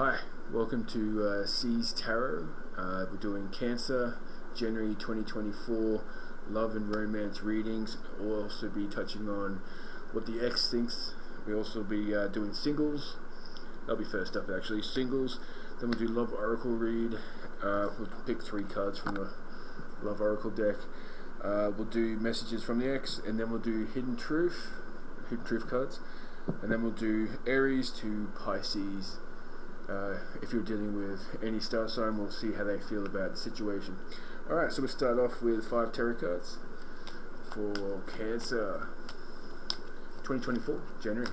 Hi, welcome to C's Tarot. We're doing Cancer, January 2024, love and romance readings. We'll also be touching on what the ex thinks. We'll also be doing singles. That'll be first up actually, singles. Then we'll do Love Oracle read. We'll pick 3 cards from the Love Oracle deck. We'll do messages from the ex, and then we'll do Hidden Truth cards. And then we'll do Aries to Pisces. If you're dealing with any star sign, we'll see how they feel about the situation. Alright, so we'll start off with 5 tarot cards for Cancer 2024, January.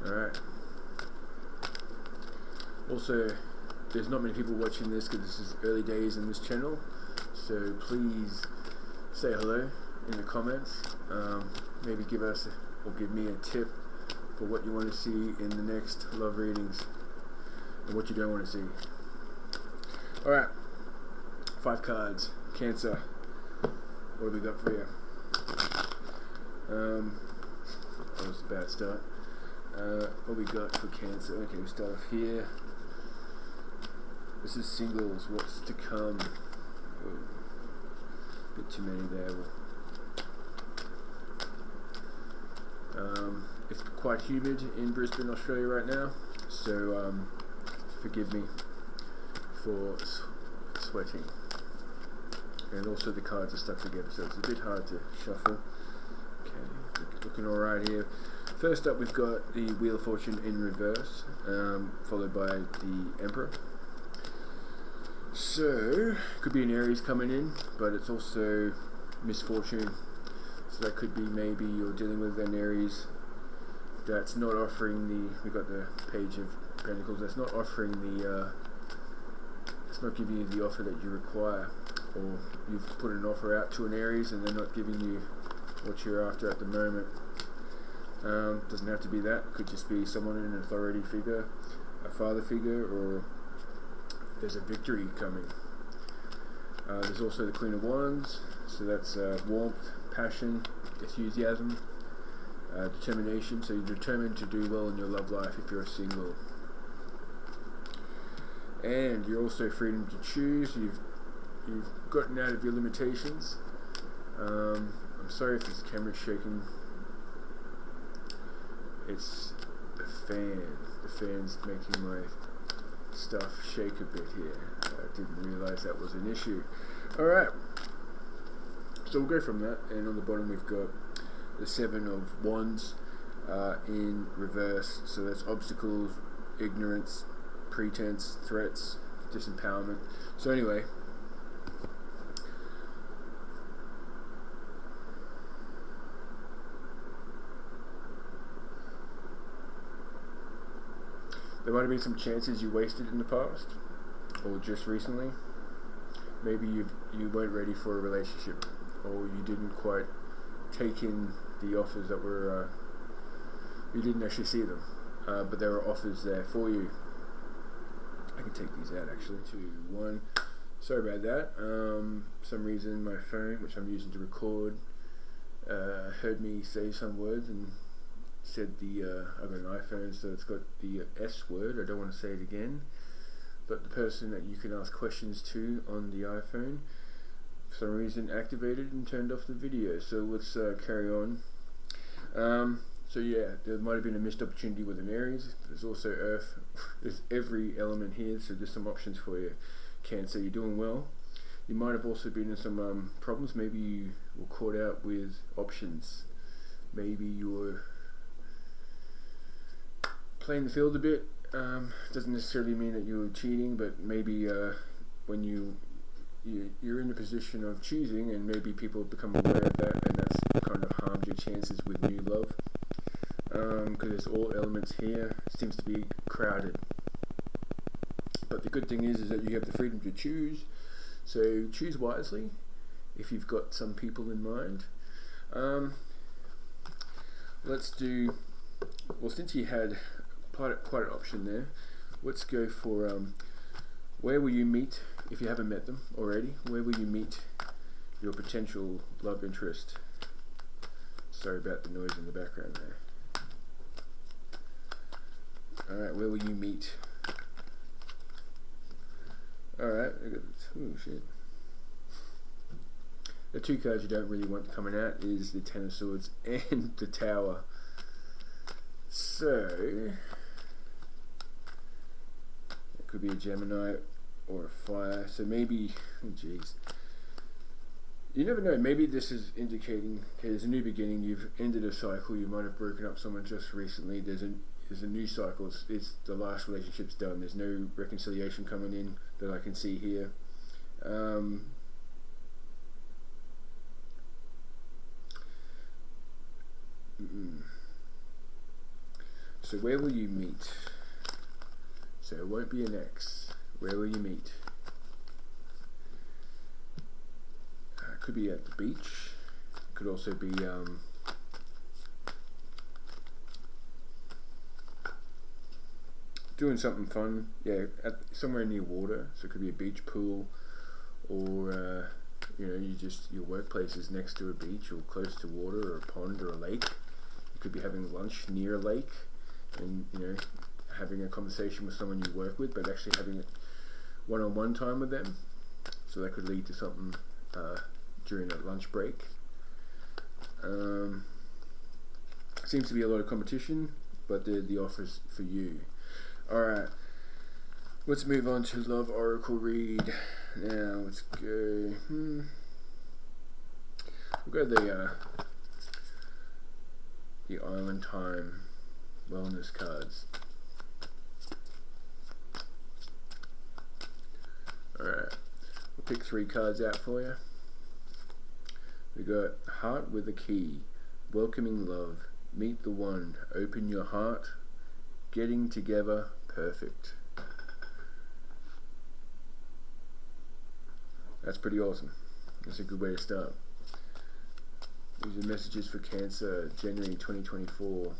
Alright. Also, there's not many people watching this because this is early days in this channel, so please say hello in the comments. Maybe give us or give me a tip for what you want to see in the next love readings and what you don't want to see. Alright, 5 cards, Cancer. What have we got for you? That was a bad start. What we got for Cancer? Okay, we start off here. This is singles, what's to come. Oh, bit too many there. It's quite humid in Brisbane, Australia right now, so forgive me for sweating. And also the cards are stuck together, so it's a bit hard to shuffle. Okay, looking alright here. First up, we've got the Wheel of Fortune in reverse, followed by the Emperor. So, could be an Aries coming in, but it's also misfortune. So that could be maybe you're dealing with an Aries that's not offering the, we got the Page of Pentacles, that's not offering the, it's not giving you the offer that you require, or you've put an offer out to an Aries and they're not giving you what you're after at the moment. Doesn't have to be that, could just be someone in an authority figure, a father figure, or there's a victory coming. There's also the Queen of Wands, so that's warmth, passion, enthusiasm, determination. So you're determined to do well in your love life if you're single. And you're also freedom to choose. You've gotten out of your limitations. I'm sorry if this camera's shaking. It's the fan. The fan's making my stuff shake a bit here. I didn't realize that was an issue. Alright, so we'll go from that, and on the bottom we've got the 7 of Wands in reverse. So that's obstacles, ignorance, pretense, threats, disempowerment. So anyway, there might have been some chances you wasted in the past, or just recently. Maybe you weren't ready for a relationship, or you didn't quite take in the offers that were, you didn't actually see them, but there were offers there for you. I can take these out actually. 2, 1. Sorry about that. Some reason my phone, which I'm using to record, heard me say some words and said I've got an iPhone, so it's got the S word. I don't want to say it again, but the person that you can ask questions to on the iPhone, for some reason, activated and turned off the video. So let's carry on. So yeah, there might have been a missed opportunity with an Aries. There's also Earth. There's every element here, so there's some options for you, Cancer. You're doing well. You might have also been in some problems. Maybe you were caught out with options. Maybe you were playing the field a bit. Doesn't necessarily mean that you were cheating, but maybe when you're in a position of choosing, and maybe people become aware of that, and that's kind of harmed your chances with new love. Because there's all elements here, it seems to be crowded. But the good thing is that you have the freedom to choose. So choose wisely if you've got some people in mind. Let's do, well, since you had quite an option there, let's go for where will you meet, if you haven't met them already, where will you meet your potential love interest? Sorry about the noise in the background there. Alright, where will you meet? Alright, oh shit. The two cards you don't really want coming out is the Ten of Swords and the Tower. So, it could be a Gemini or a fire. So maybe, oh jeez. You never know, maybe this is indicating, okay, there's a new beginning, you've ended a cycle, you might have broken up someone just recently, there's a new cycle, it's the last relationship's done, there's no reconciliation coming in that I can see here. So where will you meet? So it won't be an ex. Where will you meet? Could be at the beach. Could also be doing something fun. Yeah, somewhere near water. So it could be a beach, pool, or you know, your workplace is next to a beach or close to water or a pond or a lake. You could be having lunch near a lake, and you know, having a conversation with someone you work with, but actually having one-on-one time with them. So that could lead to something during a lunch break. Seems to be a lot of competition, but the offer's for you. Alright, let's move on to Love Oracle read. Now let's go. We'll go the Island Time wellness cards. Alright, we'll pick 3 cards out for you. We got Heart with a Key, Welcoming Love, Meet the One, Open Your Heart, Getting Together, Perfect. That's pretty awesome. That's a good way to start. These are messages for Cancer, January 2024.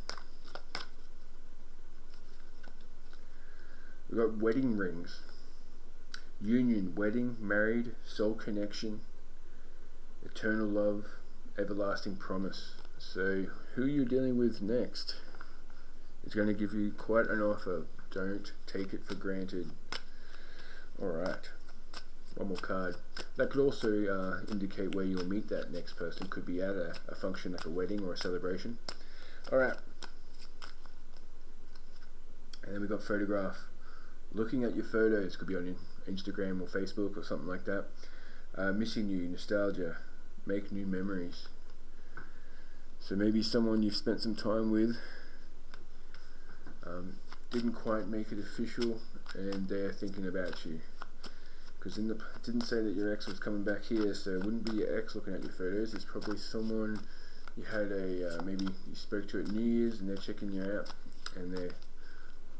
We've got wedding rings. Union, wedding, married, soul connection, eternal love, everlasting promise. So who you're dealing with next is going to give you quite an offer. Don't take it for granted. Alright, one more card. That could also indicate where you'll meet that next person. Could be at a function like a wedding or a celebration. Alright, and then we've got photograph. Looking at your photos, could be on Instagram or Facebook or something like that. Missing you, nostalgia, make new memories. So maybe someone you've spent some time with didn't quite make it official, and they're thinking about you. Because it didn't say that your ex was coming back here, so it wouldn't be your ex looking at your photos. It's probably someone you had maybe you spoke to at New Year's, and they're checking you out, and they're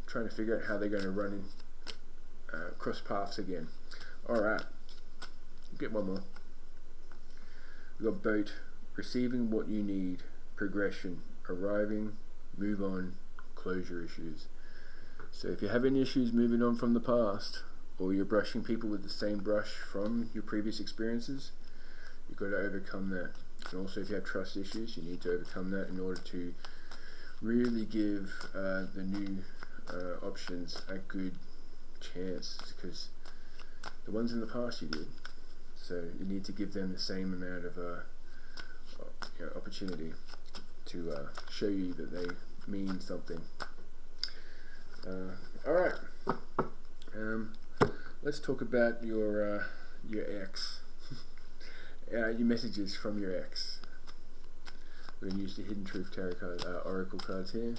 trying to figure out how they're going to run in cross paths again. Alright, get one more. We've got Boat, receiving what you need, progression, arriving, move on, closure issues. So if you're having issues moving on from the past, or you're brushing people with the same brush from your previous experiences, you've got to overcome that. And also if you have trust issues, you need to overcome that in order to really give the new options a good chance, because the ones in the past you did. So you need to give them the same amount of opportunity to show you that they mean something. Alright, let's talk about your ex. Your messages from your ex. We're going to use the Hidden Truth Tarot card, Oracle cards here.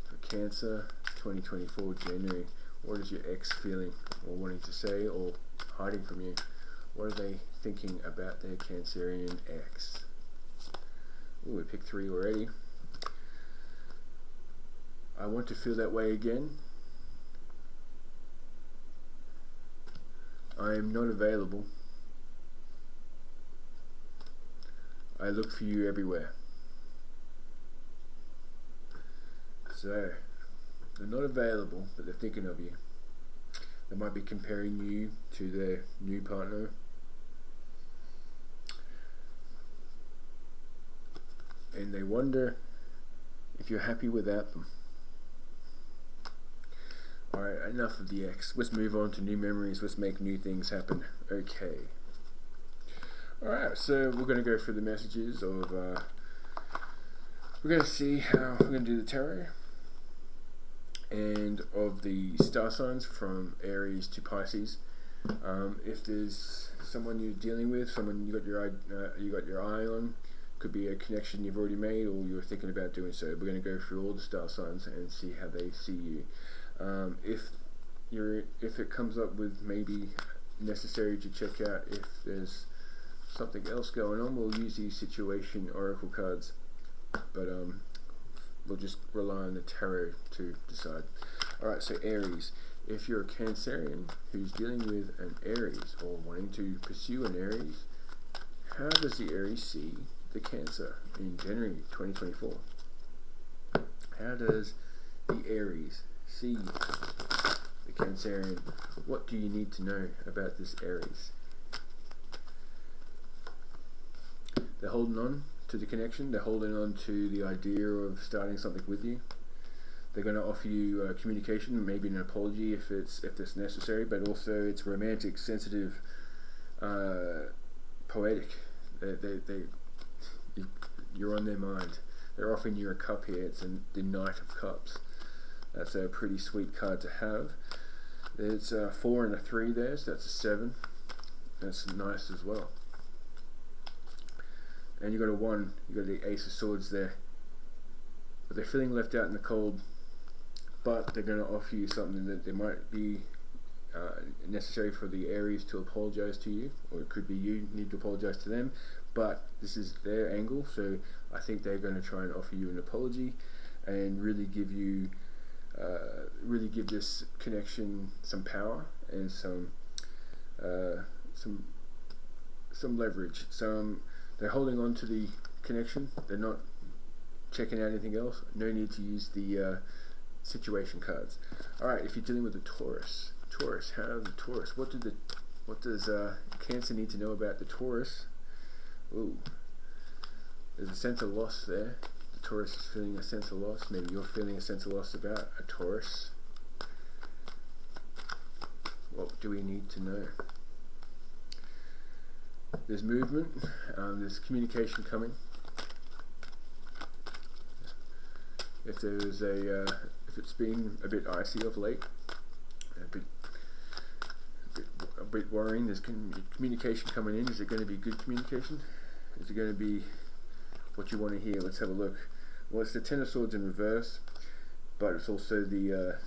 For Cancer, 2024 January. What is your ex feeling or wanting to say or hiding from you? What are they thinking about their Cancerian ex? Ooh, we picked 3 already. I want to feel that way again. I am not available. I look for you everywhere. So, they're not available, but they're thinking of you. They might be comparing you to their new partner. And they wonder if you're happy without them. Alright, enough of the X. Let's move on to new memories. Let's make new things happen. Okay. Alright, so we're going to go through the messages of... we're going to see how we're going to do the tarot. And of the star signs from Aries to Pisces. If there's someone you're dealing with, someone you got your eye on, could be a connection you've already made or you're thinking about doing so. We're going to go through all the star signs and see how they see you. If it comes up with maybe necessary to check out if there's something else going on, we'll use these situation oracle cards, but we'll just rely on the tarot to decide. Alright, so Aries. If you're a Cancerian who's dealing with an Aries or wanting to pursue an Aries, how does the Aries see the Cancer in January 2024? How does the Aries see the Cancerian? What do you need to know about this Aries? They're holding on to the connection. They're holding on to the idea of starting something with you. They're going to offer you communication, maybe an apology if it's necessary, but also it's romantic, sensitive, poetic. You're on their mind. They're offering you a cup here. It's the Knight of Cups. That's a pretty sweet card to have. There's a 4 and a 3 there, so that's a 7. That's nice as well. And you got a 1. You got the Ace of Swords there. But they're feeling left out in the cold. But they're going to offer you something that they might be necessary for the Aries to apologize to you, or it could be you need to apologize to them. But this is their angle, so I think they're going to try and offer you an apology and really give you, give this connection some power and some leverage. They're holding on to the connection. They're not checking out anything else. No need to use the situation cards. Alright, if you're dealing with a Taurus, how the Taurus? What does Cancer need to know about the Taurus? Ooh, there's a sense of loss there. The Taurus is feeling a sense of loss. Maybe you're feeling a sense of loss about a Taurus. What do we need to know? There's movement. There's communication coming. If there's if it's been a bit icy of late, a bit worrying. There's communication coming in. Is it going to be good communication? Is it going to be what you want to hear? Let's have a look. Well, it's the 10 of Swords in reverse, but it's also the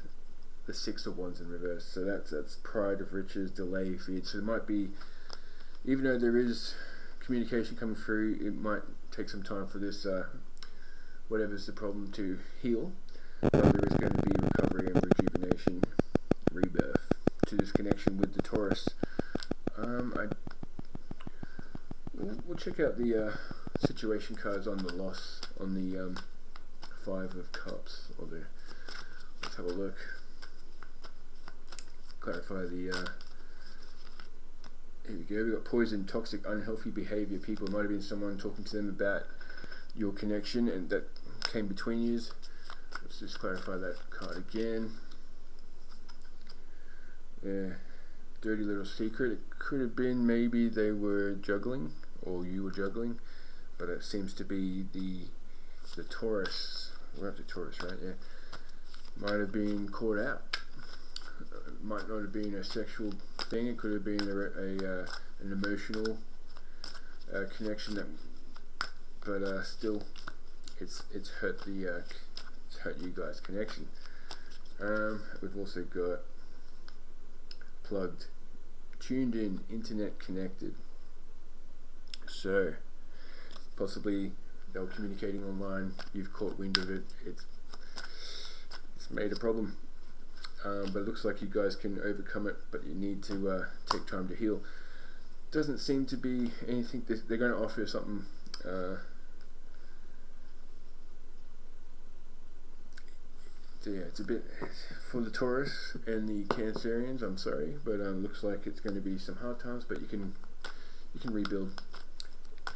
6 of Wands in reverse. So that's pride of riches, delay, fear. So it might be, even though there is communication coming through, it might take some time for this whatever's the problem to heal. But there is going to be recovery and rejuvenation, rebirth to this connection with the Taurus. We'll check out the situation cards on the loss, on the 5 of Cups. Let's have a look. Clarify the... Here we go. We've got poison, toxic, unhealthy behavior. People, might have been someone talking to them about your connection and that came between you. Let's just clarify that card again. Yeah, dirty little secret. It could have been maybe they were juggling or you were juggling, but it seems to be the Taurus. We're up to Taurus, right? Yeah, might have been caught out. It might not have been a sexual thing. It could have been an emotional connection that, but still, it's hurt it's hurt you guys' connection. We've also got plugged, tuned in, internet connected. So possibly they were communicating online. You've caught wind of it. It's made a problem. But it looks like you guys can overcome it, but you need to take time to heal. Doesn't seem to be anything. They're going to offer something. So yeah, it's a bit for the Taurus and the Cancerians. I'm sorry, but looks like it's going to be some hard times. But you can rebuild.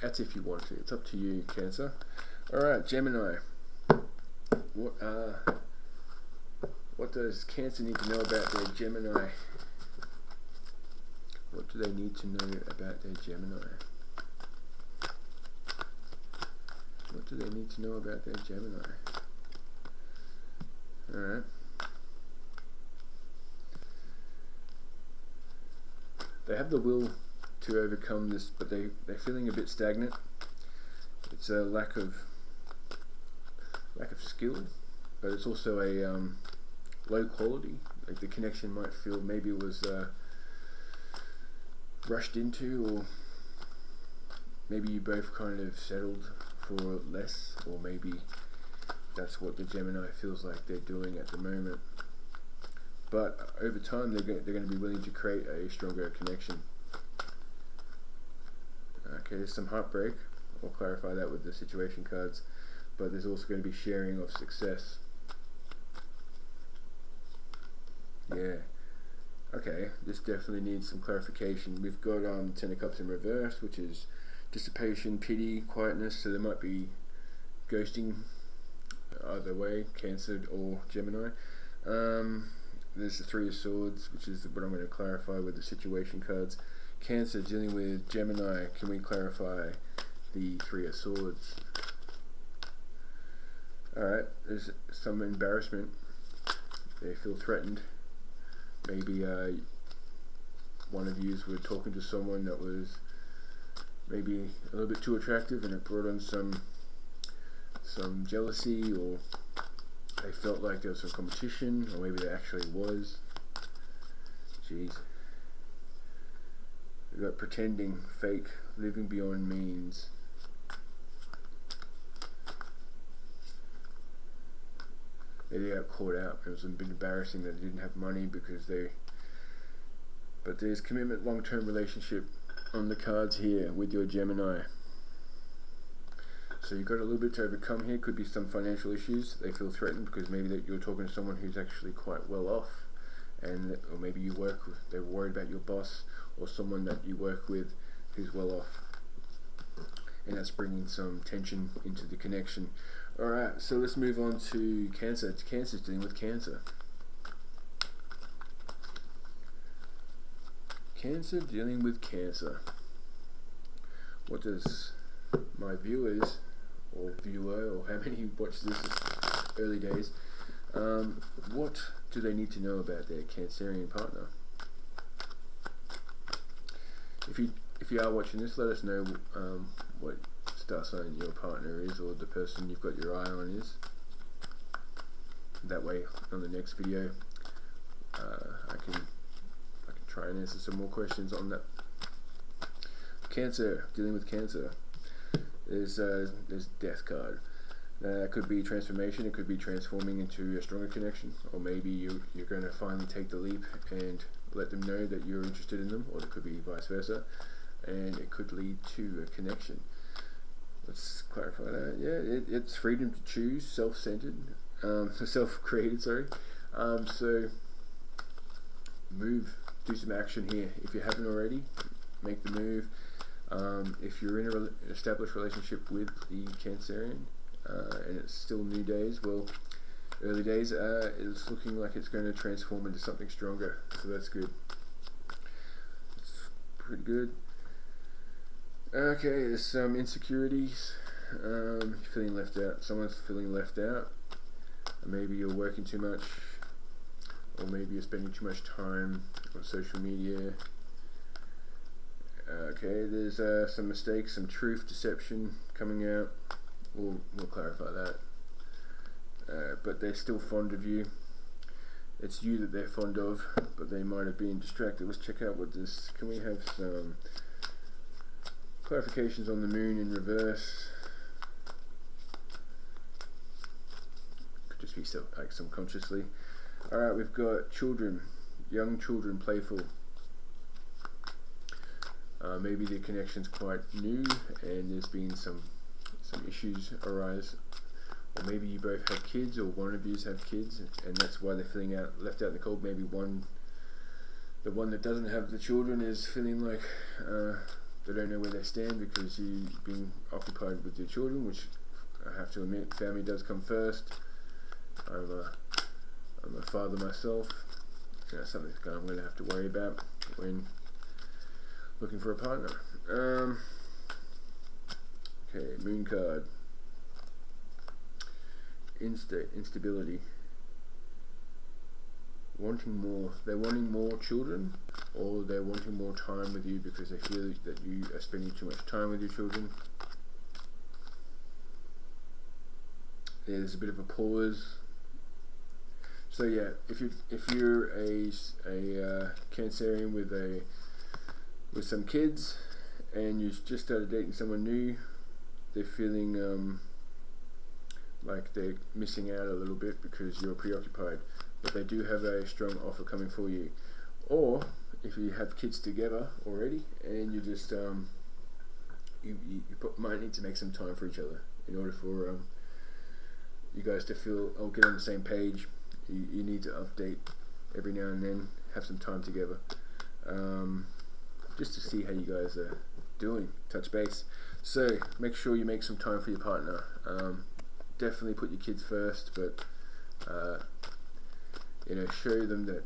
That's if you want to. It's up to you, Cancer. All right, Gemini. What are What does Cancer need to know about their Gemini? What do they need to know about their Gemini? What do they need to know about their Gemini? Alright. They have the will to overcome this, but they're feeling a bit stagnant. It's a lack of skill, but it's also a low quality. Like the connection might feel maybe it was rushed into, or maybe you both kind of settled for less, or maybe that's what the Gemini feels like they're doing at the moment. But over time, they're going to be willing to create a stronger connection. Okay, there's some heartbreak. I'll clarify that with the situation cards. But there's also going to be sharing of success. Yeah. Okay, this definitely needs some clarification. We've got Ten of Cups in reverse, which is dissipation, pity, quietness. So there might be ghosting either way, Cancer or Gemini. There's the Three of Swords, which is what I'm going to clarify with the situation cards. Cancer dealing with Gemini. Can we clarify the Three of Swords? Alright, there's some embarrassment. They feel threatened. Maybe one of yous were talking to someone that was maybe a little bit too attractive, and it brought on some jealousy, or they felt like there was some competition, or maybe there actually was. Jeez. We've got pretending, fake, living beyond means. Maybe they got caught out. It was a bit embarrassing that they didn't have money because they... But there's commitment, long-term relationship on the cards here with your Gemini. So you've got a little bit to overcome here. Could be some financial issues. They feel threatened because maybe that you're talking to someone who's actually quite well off, and or maybe you work with, they're worried about your boss or someone that you work with who's well off, and that's bringing some tension into the connection. Alright, so let's move on to Cancer. Cancer's dealing with Cancer. Cancer dealing with Cancer. What does my viewers, or viewer, or how many watch this early days, what do they need to know about their Cancerian partner? If you are watching this, let us know what star sign your partner is, or the person you've got your eye on is. That way, on the next video, I can try and answer some more questions on that. Cancer, dealing with Cancer. There's Death card. That could be transformation. It could be transforming into a stronger connection, or maybe you're going to finally take the leap and let them know that you're interested in them, or it could be vice versa, and it could lead to a connection. Let's clarify that. Yeah, it's freedom to choose, self-centered, self-created. Sorry. So move, do some action here. If you haven't already, make the move. If you're in an established relationship with the Cancerian, and it's still new days, well, early days, it's looking like it's going to transform into something stronger. So that's good. It's pretty good. Okay, there's some insecurities. Feeling left out. Someone's feeling left out. Maybe you're working too much, or maybe you're spending too much time on social media. Okay, there's some mistakes, some truth, deception coming out. We'll clarify that. But they're still fond of you. It's you that they're fond of, but they might have been distracted. Let's check out what this. Can we have some clarifications on the moon in reverse? Could just be like subconsciously. Alright, we've got children, young children, playful. Maybe the connection's quite new and there's been some issues arise, or maybe you both have kids, or one of you have kids, and that's why they're feeling left out in the cold. Maybe the one that doesn't have the children is feeling like they don't know where they stand because you've been occupied with your children, which I have to admit, family does come first. I'm I'm a father myself. Something I'm going to have to worry about when looking for a partner. Okay, moon card. Instability. Wanting more. They're wanting more children, or they're wanting more time with you because they feel that you are spending too much time with your children. Yeah, there's a bit of a pause. So yeah, if you're a Cancerian with some kids, and you just started dating someone new, they're feeling like they're missing out a little bit because you're preoccupied. But they do have a strong offer coming for you. Or if you have kids together already, and you just might need to make some time for each other in order for you guys to feel or get on the same page. You need to update every now and then, have some time together, just to see how you guys are doing, touch base. So make sure you make some time for your partner. Definitely put your kids first, but show them that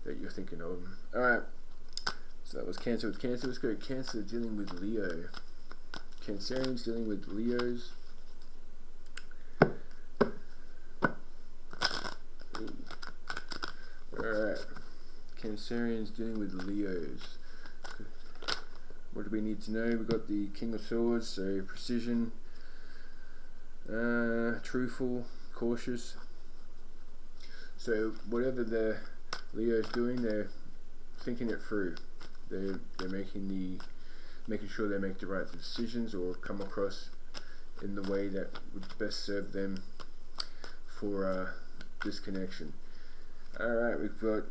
that you're thinking of them. All right. So that was Cancer with Cancer. Let's go to Cancer dealing with Leo. Cancerians dealing with Leos. Alright. Cancerians dealing with Leos. What do we need to know? We've got the King of Swords, so precision, truthful, cautious. So whatever the Leo's doing, they're thinking it through. They're making sure they make the right decisions or come across in the way that would best serve them for this connection. Alright, we've got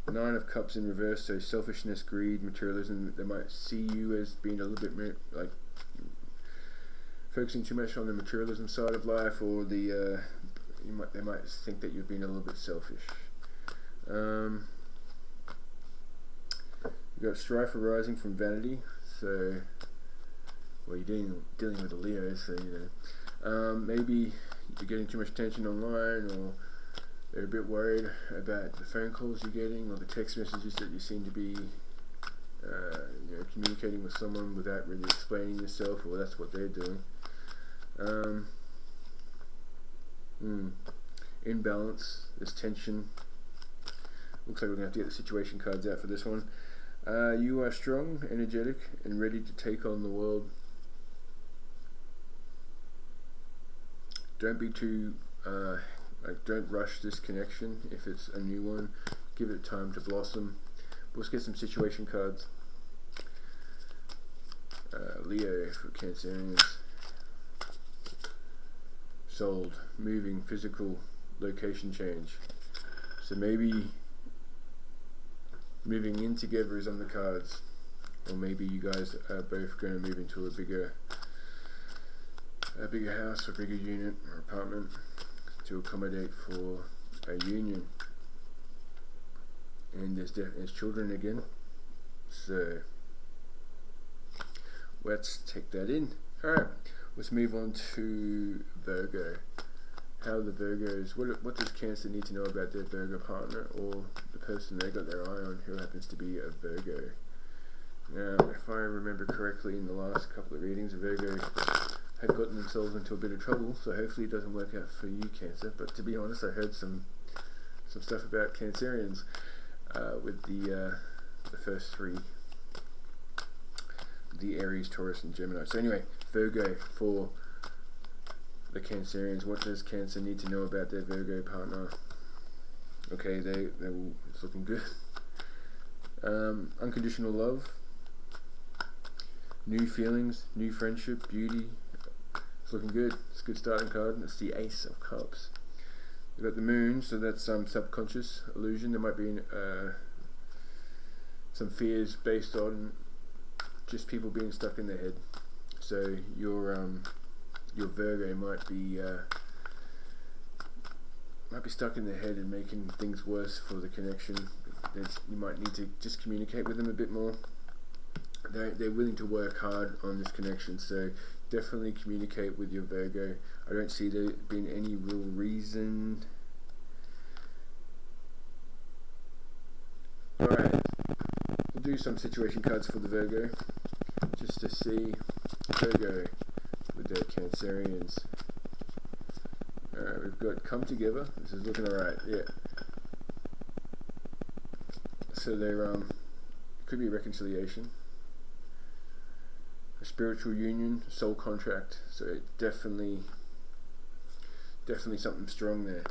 Nine of Cups in reverse, so selfishness, greed, materialism. They might see you as being a little bit like focusing too much on the materialism side of life, or the they might think that you're being a little bit selfish. You've got strife arising from vanity, so you're dealing with a Leo, so maybe you're getting too much attention online, or they're a bit worried about the phone calls you're getting or the text messages that you seem to be communicating with someone without really explaining yourself, or that's what they're doing. Imbalance, there's tension. Looks like we're going to have to get the situation cards out for this one. You are strong, energetic, and ready to take on the world. Don't be too don't rush this connection. If it's a new one, give it time to blossom. But let's get some situation cards. Leo for Cancerians. Sold, moving, physical, location change. So maybe moving in together is on the cards, or maybe you guys are both going to move into a bigger house, or bigger unit or apartment to accommodate for a union. And there's children again, so let's take that in. Alright, let's move on to Virgo. How the Virgos, what does Cancer need to know about their Virgo partner, or the person they got their eye on who happens to be a Virgo? Now, if I remember correctly, in the last couple of readings, a Virgo had gotten themselves into a bit of trouble, so hopefully it doesn't work out for you, Cancer. But to be honest, I heard some stuff about Cancerians with the first three, the Aries, Taurus, and Gemini. So anyway, Virgo for the Cancerians. What does Cancer need to know about their Virgo partner? Okay, it's looking good. Unconditional love, new feelings, new friendship, beauty. It's looking good. It's a good starting card. It's the Ace of Cups. We've got the Moon, so that's subconscious illusion. There might be some fears based on just people being stuck in their head. So your Virgo might be stuck in their head and making things worse for the connection. You might need to just communicate with them a bit more. They're willing to work hard on this connection, so definitely communicate with your Virgo. I don't see there being any real reason. Alright, we'll do some situation cards for the Virgo, just to see Virgo with their Cancerians. Alright, we've got come together. This is looking alright, yeah. So there could be a reconciliation, a spiritual union, soul contract. So definitely something strong there.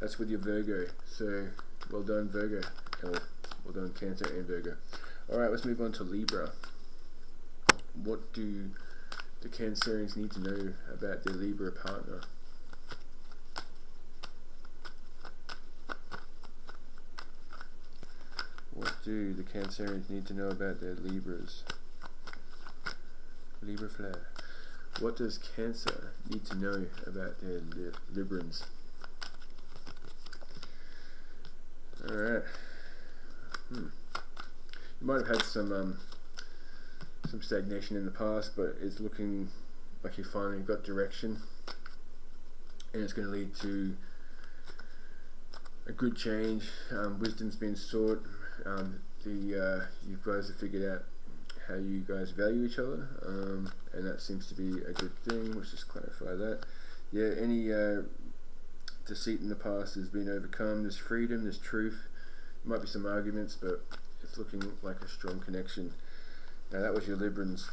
That's with your Virgo. So well done, Virgo. Well done, Cancer and Virgo. Alright, let's move on to Libra. What do the Cancerians need to know about their Libra partner? What do the Cancerians need to know about their Libras? Libra flare. What does Cancer need to know about their Librans? Alright. You might have had some stagnation in the past, but it's looking like you finally got direction, and it's going to lead to a good change. Wisdom's been sought. You guys have figured out how you guys value each other, and that seems to be a good thing. Let's just clarify that. Yeah, any deceit in the past has been overcome. There's freedom, there's truth. There might be some arguments, but it's looking like a strong connection. Now that was your Librans.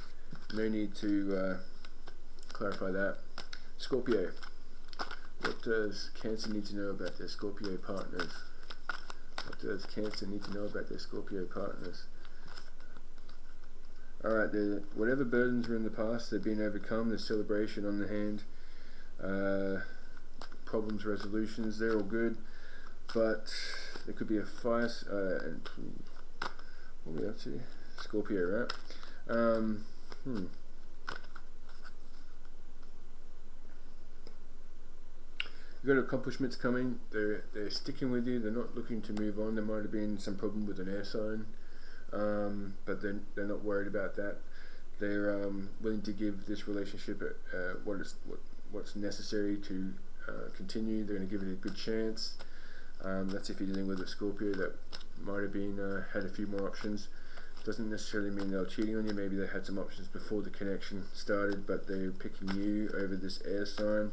No need to clarify that. Scorpio. What does Cancer need to know about their Scorpio partners? What does Cancer need to know about their Scorpio partners? Alright, whatever burdens were in the past, they've been overcome. There's celebration on the hand. Problems, resolutions, they're all good. But there could be a fire. And what are we up to? Scorpio, right? You've got accomplishments coming. They're sticking with you. They're not looking to move on. There might have been some problem with an air sign, but they're not worried about that. They're willing to give this relationship what's necessary to continue. They're going to give it a good chance. That's if you're dealing with a Scorpio that might have been had a few more options. Doesn't necessarily mean they're cheating on you. Maybe they had some options before the connection started, but they're picking you over this air sign.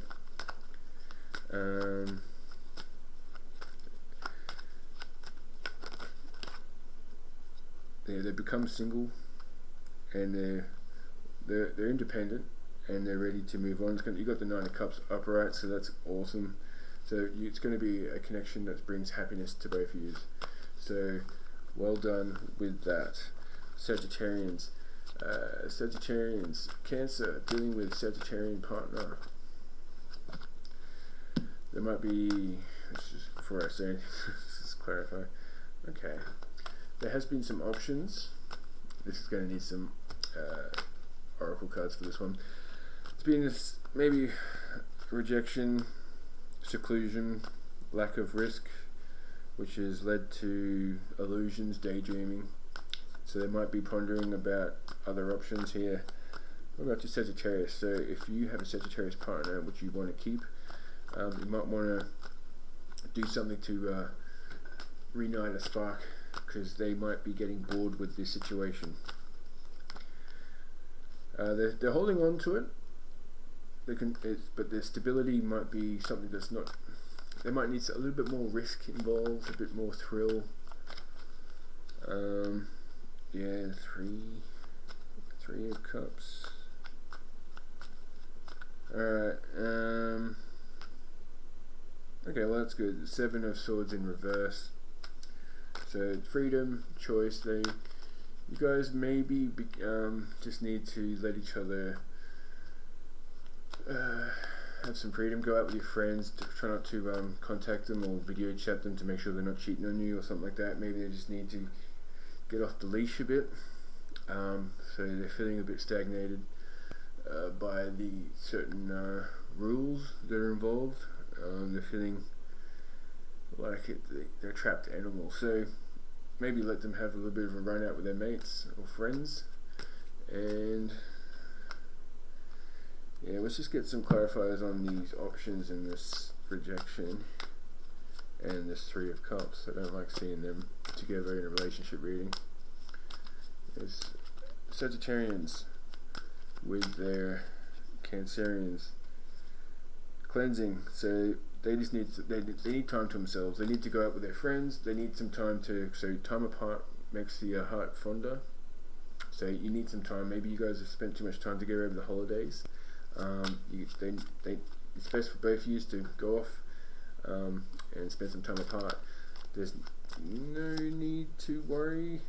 They become single, and they're independent, and they're ready to move on. You got the Nine of Cups upright, so that's awesome. So it's going to be a connection that brings happiness to both of you. So well done with that. Sagittarians. Cancer, dealing with Sagittarian partner. There might be, before I say, just clarify. Okay. There has been some options. This is going to need some oracle cards for this one. It's been maybe rejection, seclusion, lack of risk, which has led to illusions, daydreaming. So they might be pondering about other options here. What about your Sagittarius? So if you have a Sagittarius partner which you want to keep, you might want to do something to reignite a spark, because they might be getting bored with this situation. They're holding on to it. But their stability might be something that's not. They might need a little bit more risk involved, a bit more thrill. Yeah, three of Cups. Alright, okay, well that's good. Seven of Swords in reverse. So freedom, choice. You guys maybe just need to let each other have some freedom. Go out with your friends. Try not to contact them or video chat them to make sure they're not cheating on you or something like that. Maybe they just need to get off the leash a bit. So they're feeling a bit stagnated by the certain rules that are involved. They're feeling like they're a trapped animal. So maybe let them have a little bit of a run out with their mates or friends, and Yeah, let's just get some clarifiers on these options in this rejection and this Three of Cups. I don't like seeing them together in a relationship reading. There's Sagittarians with their Cancerians. Cleansing. So they just need they need time to themselves. They need to go out with their friends. They need some time to. So time apart makes the heart fonder. So you need some time. Maybe you guys have spent too much time together over the holidays. It's best for both of you to go off and spend some time apart. There's no need to worry.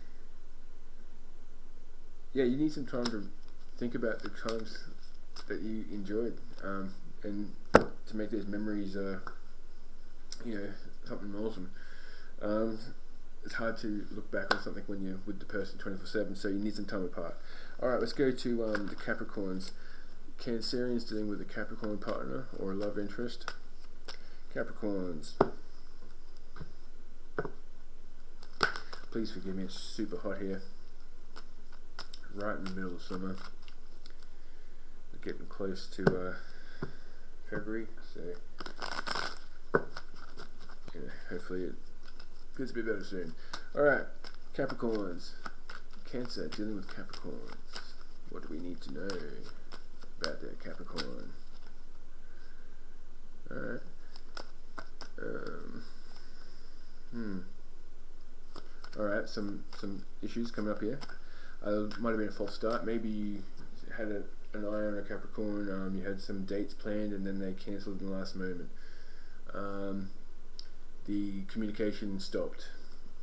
Yeah, you need some time to think about the times that you enjoyed, and to make those memories, something awesome. It's hard to look back on something when you're with the person 24/7, so you need some time apart. Alright, let's go to the Capricorns. Cancerians dealing with a Capricorn partner or a love interest. Capricorns. Please forgive me, it's super hot here. Right in the middle of summer. We're getting close to February, so hopefully it gets a bit better soon. Alright, Capricorns. Cancer, dealing with Capricorns. What do we need to know about their Capricorn? Alright. Alright, some issues coming up here. Might have been a false start. Maybe you had an eye on a Capricorn, you had some dates planned and then they cancelled in the last moment. The communication stopped.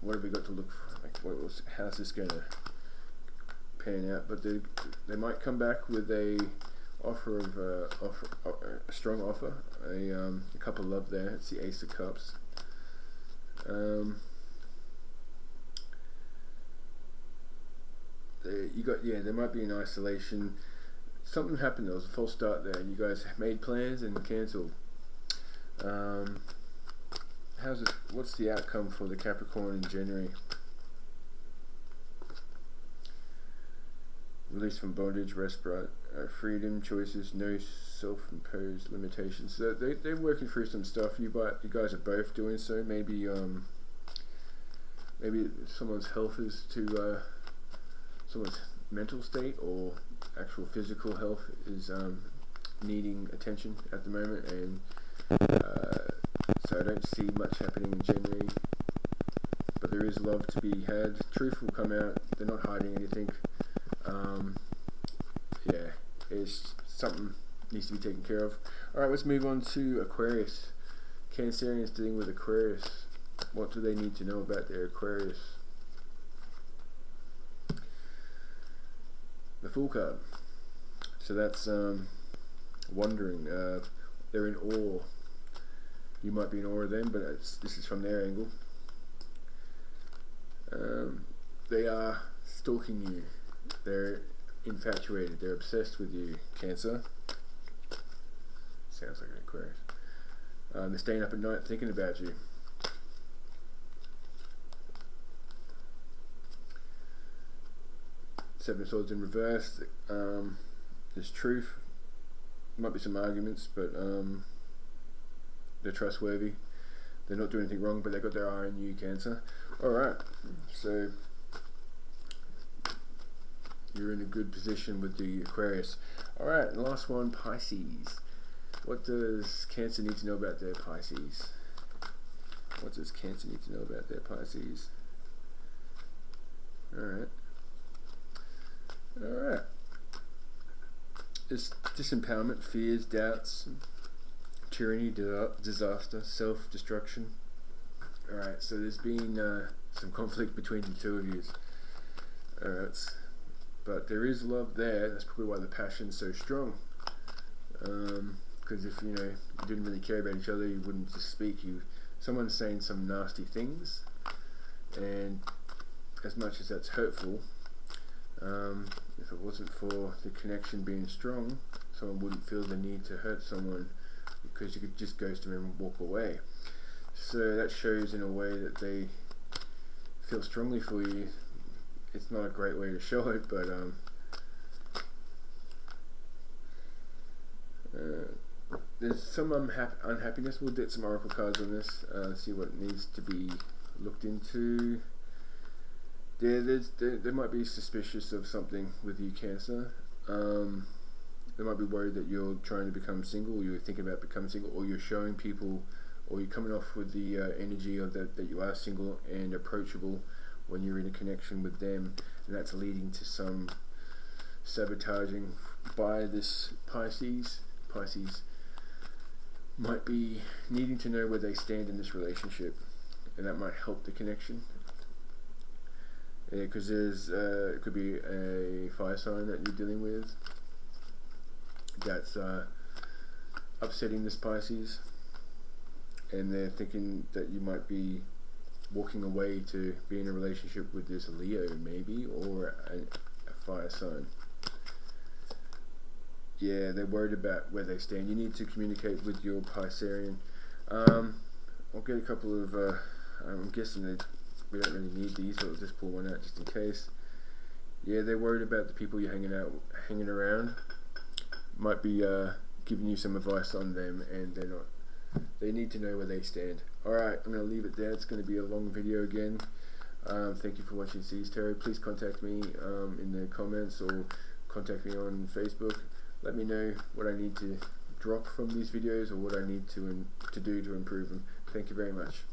What have we got to look for? How's this going to pan out? But they might come back with a offer of a strong offer, a couple of love there. It's the Ace of Cups. There might be an isolation. Something happened. There was a false start there. You guys made plans and cancelled. What's the outcome for the Capricorn in January? Release from bondage, respite, freedom, choices, no self-imposed limitations. So they're working through some stuff. You guys are both doing so. Maybe someone's health is to someone's mental state or actual physical health is needing attention at the moment, and so I don't see much happening in January. But there is love to be had. Truth will come out. They're not hiding anything. It's something needs to be taken care of. Alright, let's move on to Aquarius. Cancerians dealing with Aquarius. What do they need to know about their Aquarius? The Fool card. So that's wondering. They're in awe. You might be in awe of them, but this is from their angle. They are stalking you. They're infatuated. They're obsessed with you, Cancer. Sounds like an Aquarius. They're staying up at night thinking about you. Seven of Swords in reverse. There's truth. Might be some arguments, but they're trustworthy. They're not doing anything wrong, but they've got their eye on you, Cancer. Alright, so you're in a good position with the Aquarius. Alright, and last one, Pisces. What does Cancer need to know about their Pisces? What does Cancer need to know about their Pisces? Alright. It's disempowerment, fears, doubts, tyranny, disaster, self-destruction. Alright, so there's been some conflict between the two of you. Alright, but there is love there. That's probably why the passion's so strong. Because if you didn't really care about each other, you wouldn't just speak. Someone's saying some nasty things, and as much as that's hurtful, if it wasn't for the connection being strong, someone wouldn't feel the need to hurt someone, because you could just ghost them and walk away. So that shows in a way that they feel strongly for you. It's not a great way to show it, but there's some unhappiness. We'll get some oracle cards on this. See what needs to be looked into. There might be suspicious of something with you, Cancer. They might be worried that you're trying to become single, or you're thinking about becoming single, or you're showing people, or you're coming off with the energy of that you are single and approachable when you're in a connection with them, and that's leading to some sabotaging by this Pisces. Pisces might be needing to know where they stand in this relationship, and that might help the connection. Because it could be a fire sign that you're dealing with that's upsetting this Pisces, and they're thinking that you might be walking away to be in a relationship with this Leo, maybe, or a fire sign. Yeah, they're worried about where they stand. You need to communicate with your Piscean. I'll get a couple of, I'm guessing that we don't really need these, but I'll just pull one out just in case. Yeah, they're worried about the people you're hanging around. Might be giving you some advice on them, and they need to know where they stand. Alright, I'm going to leave it there. It's going to be a long video again. Thank you for watching Seas Tarot. Please contact me in the comments, or contact me on Facebook. Let me know what I need to drop from these videos, or what I need to do to improve them. Thank you very much.